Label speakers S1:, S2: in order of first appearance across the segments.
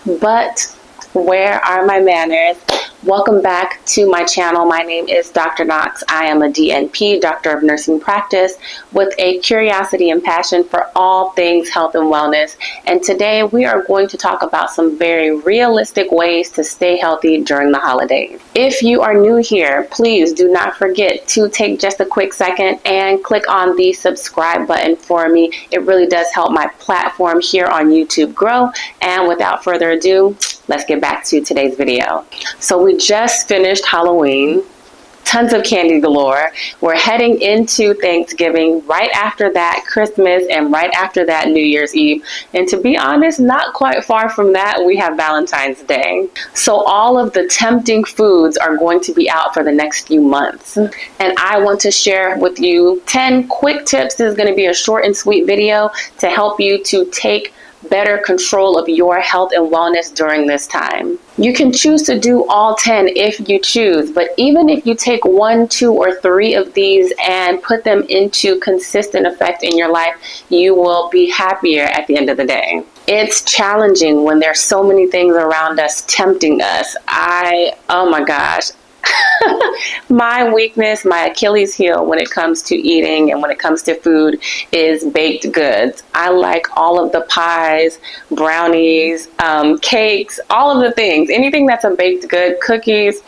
S1: But where are my manners? Welcome back to my channel. My name is Dr. Knox. I am a DNP, Doctor of Nursing Practice, with a curiosity and passion for all things health and wellness. And today we are going to talk about some very realistic ways to stay healthy during the holidays. If you are new here, please do not forget to take just a quick second and click on the subscribe button for me. It really does help my platform here on YouTube grow. And without further ado, let's get back to today's video. So we just finished Halloween, tons of candy galore. We're heading into Thanksgiving, right after that Christmas, and right after that New Year's Eve. And to be honest, not quite far from that, we have Valentine's Day. So all of the tempting foods are going to be out for the next few months. And I want to share with you 10 quick tips. This is going to be a short and sweet video to help you to take better control of your health and wellness during this time. You can choose to do all 10 if you choose, but even if you take 1, 2, or 3 of these and put them into consistent effect in your life, you will be happier at the end of the day. It's challenging when there's so many things around us tempting us. Oh my gosh. My weakness, my Achilles heel when it comes to eating and when it comes to food is baked goods. I like all of the pies, brownies, cakes, all of the things. Anything that's a baked good, cookies.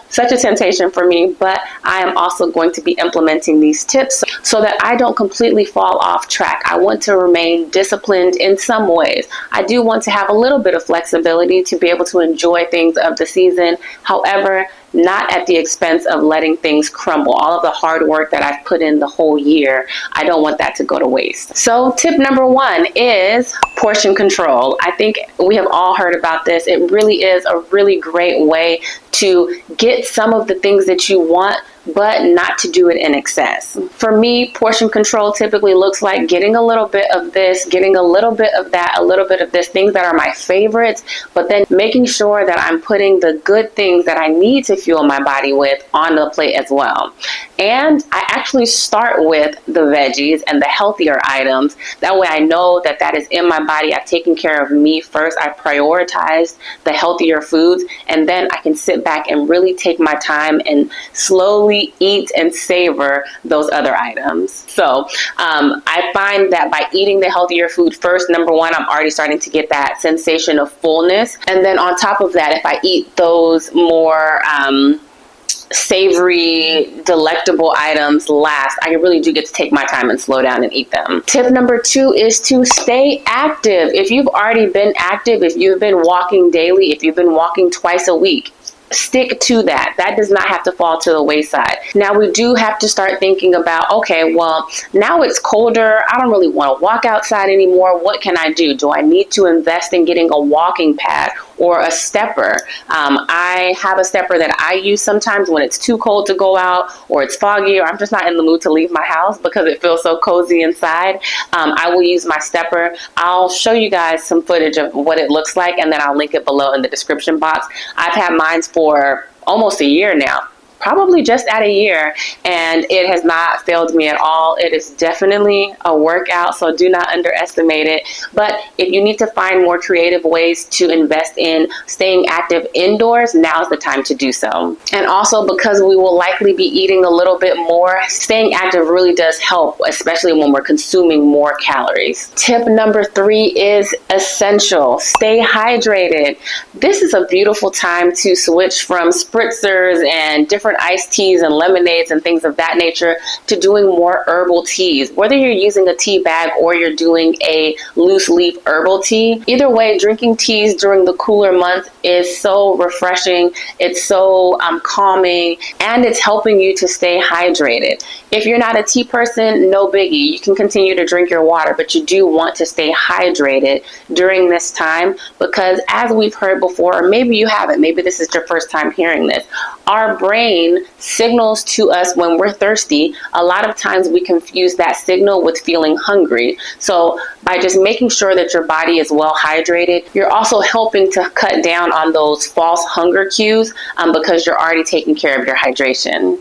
S1: Such a temptation for me, but I am also going to be implementing these tips so that I don't completely fall off track. I want to remain disciplined in some ways. I do want to have a little bit of flexibility to be able to enjoy things of the season. However, not at the expense of letting things crumble. All of the hard work that I've put in the whole year, I don't want that to go to waste. So tip number 1 is portion control. I think we have all heard about this. It really is a really great way to get some of the things that you want, but not to do it in excess. For me, portion control typically looks like getting a little bit of this, getting a little bit of that, a little bit of this, things that are my favorites, but then making sure that I'm putting the good things that I need to fuel my body with on the plate as well. And I actually start with the veggies and the healthier items. That way I know that that is in my body. I've taken care of me first. I prioritized the healthier foods, and then I can sit back and really take my time and slowly eat and savor those other items. So I find that by eating the healthier food first, number 1, I'm already starting to get that sensation of fullness. And then on top of that, if I eat those more savory, delectable items last, I really do get to take my time and slow down and eat them. Tip number 2 is to stay active. If you've already been active, if you've been walking daily, if you've been walking twice a week, stick to that. That does not have to fall to the wayside. Now we do have to start thinking about, okay, well, now it's colder. I don't really want to walk outside anymore. What can I do? Do I need to invest in getting a walking pad or a stepper? I have a stepper that I use sometimes when it's too cold to go out, or it's foggy, or I'm just not in the mood to leave my house because it feels so cozy inside. I will use my stepper. I'll show you guys some footage of what it looks like, and then I'll link it below in the description box. I've had mine for almost a year now, probably just at a year, and it has not failed me at all. It is definitely a workout, so do not underestimate it. But if you need to find more creative ways to invest in staying active indoors, now's the time to do so. And also, because we will likely be eating a little bit more, staying active really does help, especially when we're consuming more calories. Tip number 3 is essential. Stay hydrated. This is a beautiful time to switch from spritzers and different iced teas and lemonades and things of that nature to doing more herbal teas. Whether you're using a tea bag or you're doing a loose leaf herbal tea, either way, drinking teas during the cooler months is so refreshing. It's so calming, and it's helping you to stay hydrated. If you're not a tea person, no biggie. You can continue to drink your water, but you do want to stay hydrated during this time because, as we've heard before, or maybe you haven't, maybe this is your first time hearing this, our brain signals to us when we're thirsty. A lot of times we confuse that signal with feeling hungry. So by just making sure that your body is well hydrated, you're also helping to cut down on those false hunger cues because you're already taking care of your hydration.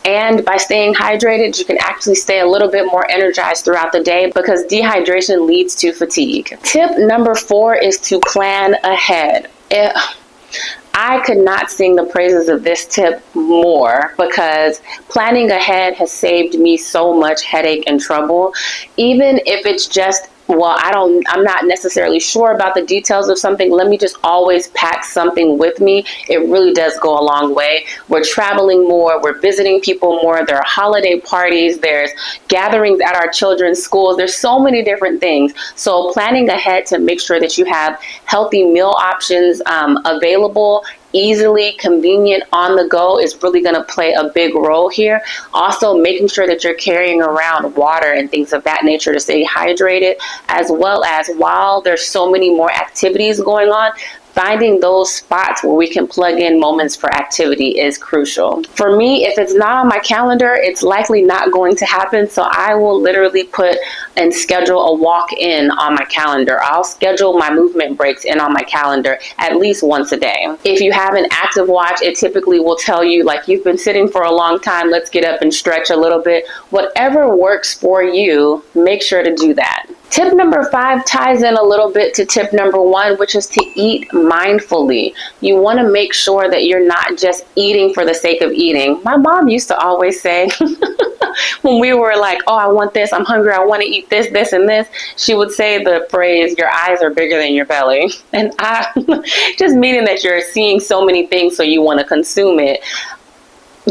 S1: And by staying hydrated, you can actually stay a little bit more energized throughout the day because dehydration leads to fatigue. Tip number 4 is to plan ahead. I could not sing the praises of this tip more because planning ahead has saved me so much headache and trouble. Even if it's just, well, I'm not necessarily sure about the details of something. Let me just always pack something with me. It really does go a long way. We're traveling more. We're visiting people more. There are holiday parties. There's gatherings at our children's schools. There's so many different things. So planning ahead to make sure that you have healthy meal options available, easily, convenient, on the go is really going to play a big role here. Also, making sure that you're carrying around water and things of that nature to stay hydrated, as well as while there's so many more activities going on, finding those spots where we can plug in moments for activity is crucial. For me, if it's not on my calendar, it's likely not going to happen. So I will literally put and schedule a walk-in on my calendar. I'll schedule my movement breaks in on my calendar at least once a day. If you have an active watch, it typically will tell you, like, you've been sitting for a long time, let's get up and stretch a little bit. Whatever works for you, make sure to do that. Tip number 5 ties in a little bit to tip number 1, which is to eat mindfully. You want to make sure that you're not just eating for the sake of eating. My mom used to always say, when we were like, oh, I want this, I'm hungry, I want to eat this, this, and this, she would say the phrase, your eyes are bigger than your belly. And just meaning that you're seeing so many things, so you want to consume it.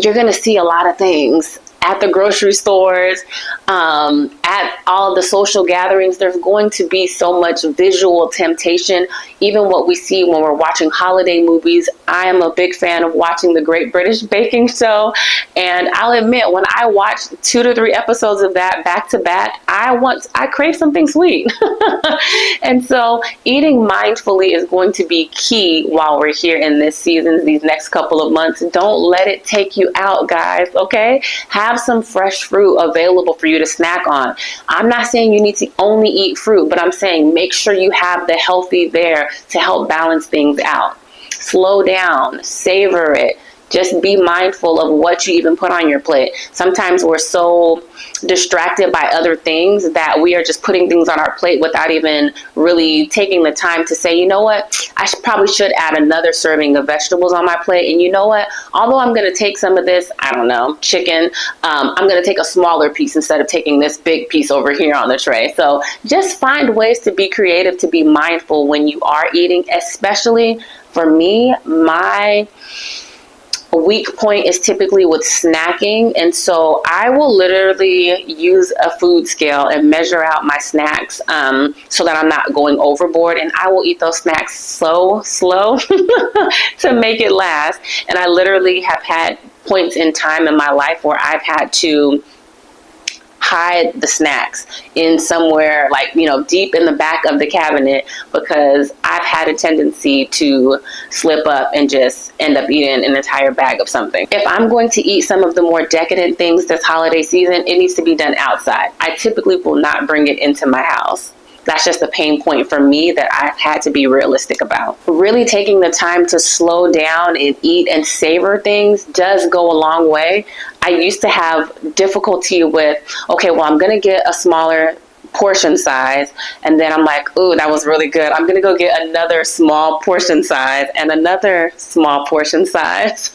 S1: You're going to see a lot of things at the grocery stores, at all of the social gatherings. There's going to be so much visual temptation. Even what we see when we're watching holiday movies. I am a big fan of watching the Great British Baking Show. And I'll admit, when I watch 2 to 3 episodes of that back to back, I crave something sweet. And so eating mindfully is going to be key while we're here in this season, these next couple of months. Don't let it take you out, guys, okay? Have some fresh fruit available for you to snack on. I'm not saying you need to only eat fruit, but I'm saying make sure you have the healthy there to help balance things out. Slow down, savor it. Just be mindful of what you even put on your plate. Sometimes we're so distracted by other things that we are just putting things on our plate without even really taking the time to say, you know what, I probably should add another serving of vegetables on my plate. And you know what, although I'm going to take some of this, I don't know, chicken, I'm going to take a smaller piece instead of taking this big piece over here on the tray. So just find ways to be creative, to be mindful when you are eating. Especially for me, my weak point is typically with snacking, and so I will literally use a food scale and measure out my snacks so that I'm not going overboard, and I will eat those snacks so slow to make it last. And I literally have had points in time in my life where I've had to hide the snacks in somewhere, like, deep in the back of the cabinet, because I've had a tendency to slip up and just end up eating an entire bag of something. If I'm going to eat some of the more decadent things this holiday season, it needs to be done outside. I typically will not bring it into my house. That's just a pain point for me that I've had to be realistic about. Really taking the time to slow down and eat and savor things does go a long way. I used to have difficulty with, okay, well, I'm going to get a smaller portion size, and then I'm like, ooh, that was really good. I'm going to go get another small portion size and another small portion size.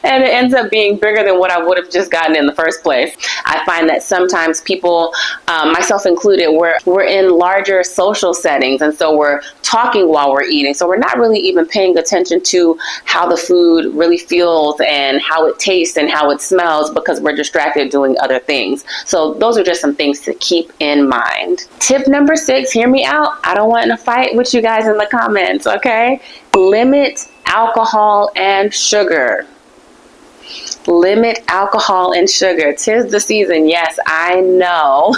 S1: And it ends up being bigger than what I would have just gotten in the first place. I find that sometimes people, myself included, we're in larger social settings, and so we're talking while we're eating. So we're not really even paying attention to how the food really feels and how it tastes and how it smells, because we're distracted doing other things. So those are just some things to keep in mind. Tip number 6, hear me out. I don't want to fight with you guys in the comments, okay? Limit alcohol and sugar. Limit alcohol and sugar. 'Tis the season. Yes, I know.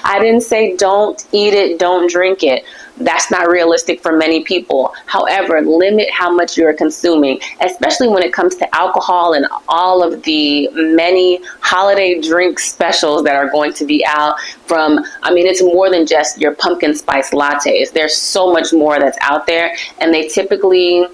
S1: I didn't say don't eat it, don't drink it. That's not realistic for many people. However, limit how much you're consuming, especially when it comes to alcohol and all of the many holiday drink specials that are going to be out from, it's more than just your pumpkin spice lattes. There's so much more that's out there, and they typically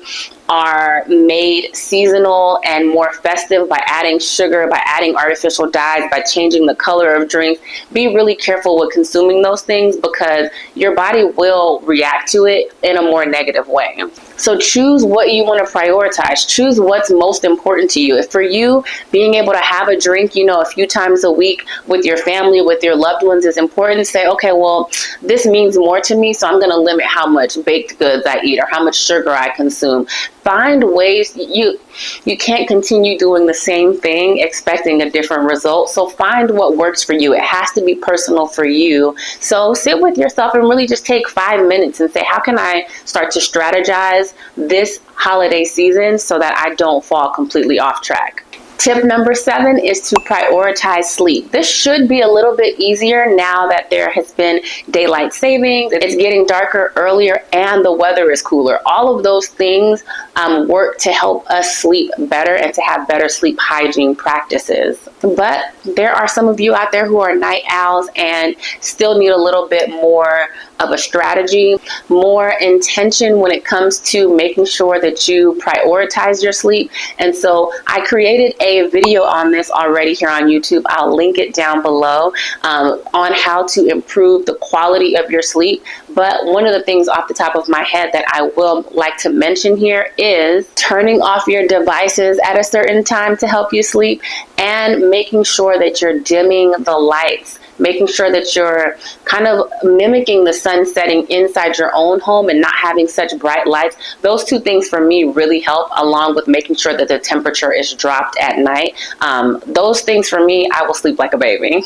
S1: are made seasonal and more festive by adding sugar, by adding artificial dyes, by changing the color of drinks. Be really careful with consuming those things because your body will react to it in a more negative way. So choose what you want to prioritize. Choose what's most important to you. If for you, being able to have a drink, a few times a week with your family, with your loved ones is important, say, okay, well, this means more to me, so I'm going to limit how much baked goods I eat or how much sugar I consume. Find ways. You can't continue doing the same thing expecting a different result. So find what works for you. It has to be personal for you. So sit with yourself and really just take 5 minutes and say, how can I start to strategize this holiday season so that I don't fall completely off track? Tip number 7 is to prioritize sleep. This should be a little bit easier now that there has been daylight savings. It's getting darker earlier and the weather is cooler. All of those things work to help us sleep better and to have better sleep hygiene practices. But there are some of you out there who are night owls and still need a little bit more of a strategy, more intention when it comes to making sure that you prioritize your sleep. And so I created a video on this already here on YouTube. I'll link it down below on how to improve the quality of your sleep. But one of the things off the top of my head that I will like to mention here is turning off your devices at a certain time to help you sleep and making sure that you're dimming the lights. Making sure that you're kind of mimicking the sun setting inside your own home and not having such bright lights. Those two things for me really help, along with making sure that the temperature is dropped at night. Those things for me, I will sleep like a baby.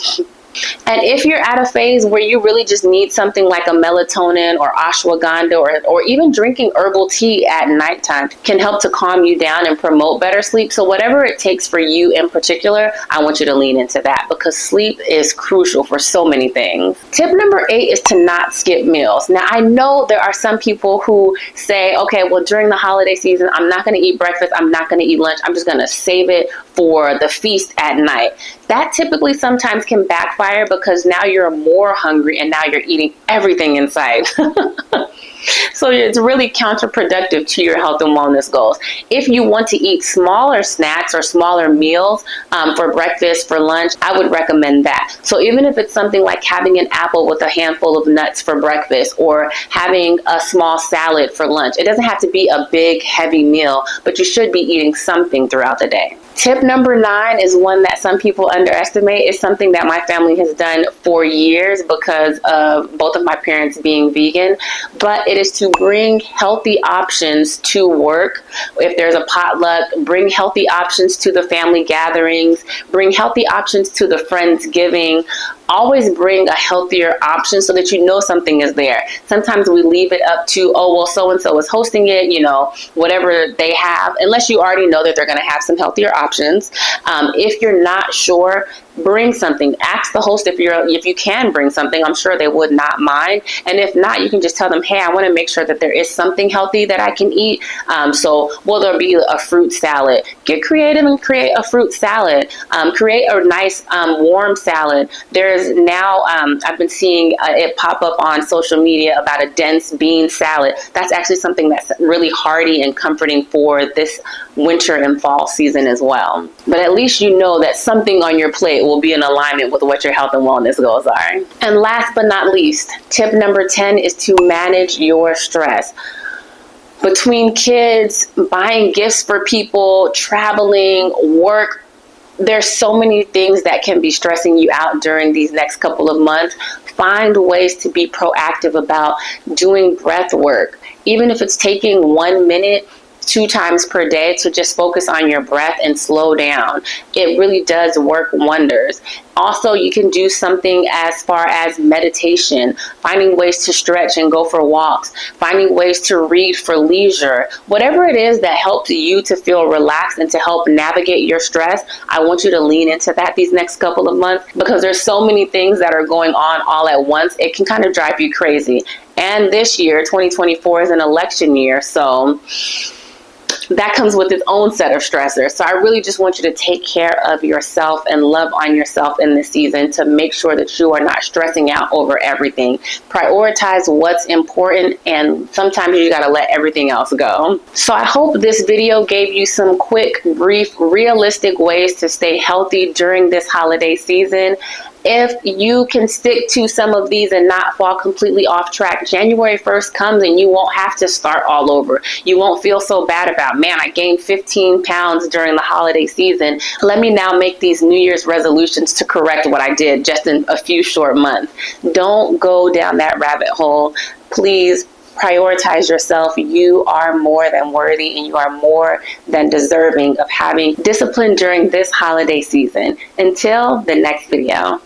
S1: And if you're at a phase where you really just need something like a melatonin or ashwagandha or even drinking herbal tea at nighttime can help to calm you down and promote better sleep. So whatever it takes for you in particular, I want you to lean into that because sleep is crucial for so many things. Tip number 8 is to not skip meals. Now, I know there are some people who say, okay, well, during the holiday season, I'm not going to eat breakfast. I'm not going to eat lunch. I'm just going to save it for the feast at night. That typically sometimes can backfire because now you're more hungry and now you're eating everything in sight. So it's really counterproductive to your health and wellness goals. If you want to eat smaller snacks or smaller meals for breakfast, for lunch, I would recommend that. So even if it's something like having an apple with a handful of nuts for breakfast or having a small salad for lunch, it doesn't have to be a big, heavy meal, but you should be eating something throughout the day. Tip number 9 is one that some people underestimate. It's something that my family has done for years because of both of my parents being vegan, but it is to bring healthy options to work. If there's a potluck, bring healthy options to the family gatherings, bring healthy options to the Friendsgiving. Always bring a healthier option so that you know something is there. Sometimes we leave it up to, oh, well, so-and-so is hosting it, whatever they have, unless you already know that they're going to have some healthier options. If you're not sure, bring something. Ask the host if you can bring something. I'm sure they would not mind. And if not, you can just tell them, hey, I want to make sure that there is something healthy that I can eat. So will there be a fruit salad? Get creative and create a fruit salad. Create a nice warm salad. There's now, I've been seeing it pop up on social media about a dense bean salad. That's actually something that's really hearty and comforting for this winter and fall season as well. But at least you know that something on your plate will be in alignment with what your health and wellness goals are. And last but not least, tip number 10 is to manage your stress. Between kids, buying gifts for people, traveling, work, there's so many things that can be stressing you out during these next couple of months. Find ways to be proactive about doing breath work. Even if it's taking 1 minute 2 times per day to just focus on your breath and slow down. It really does work wonders. Also, you can do something as far as meditation, finding ways to stretch and go for walks, finding ways to read for leisure. Whatever it is that helps you to feel relaxed and to help navigate your stress, I want you to lean into that these next couple of months because there's so many things that are going on all at once. It can kind of drive you crazy. And this year, 2024, is an election year, so that comes with its own set of stressors. So I really just want you to take care of yourself and love on yourself in this season to make sure that you are not stressing out over everything. Prioritize what's important, and sometimes you got to let everything else go. So I hope this video gave you some quick, brief, realistic ways to stay healthy during this holiday season. If you can stick to some of these and not fall completely off track, January 1st comes and you won't have to start all over. You won't feel so bad about, man, I gained 15 pounds during the holiday season. Let me now make these New Year's resolutions to correct what I did just in a few short months. Don't go down that rabbit hole. Please prioritize yourself. You are more than worthy, and you are more than deserving of having discipline during this holiday season. Until the next video.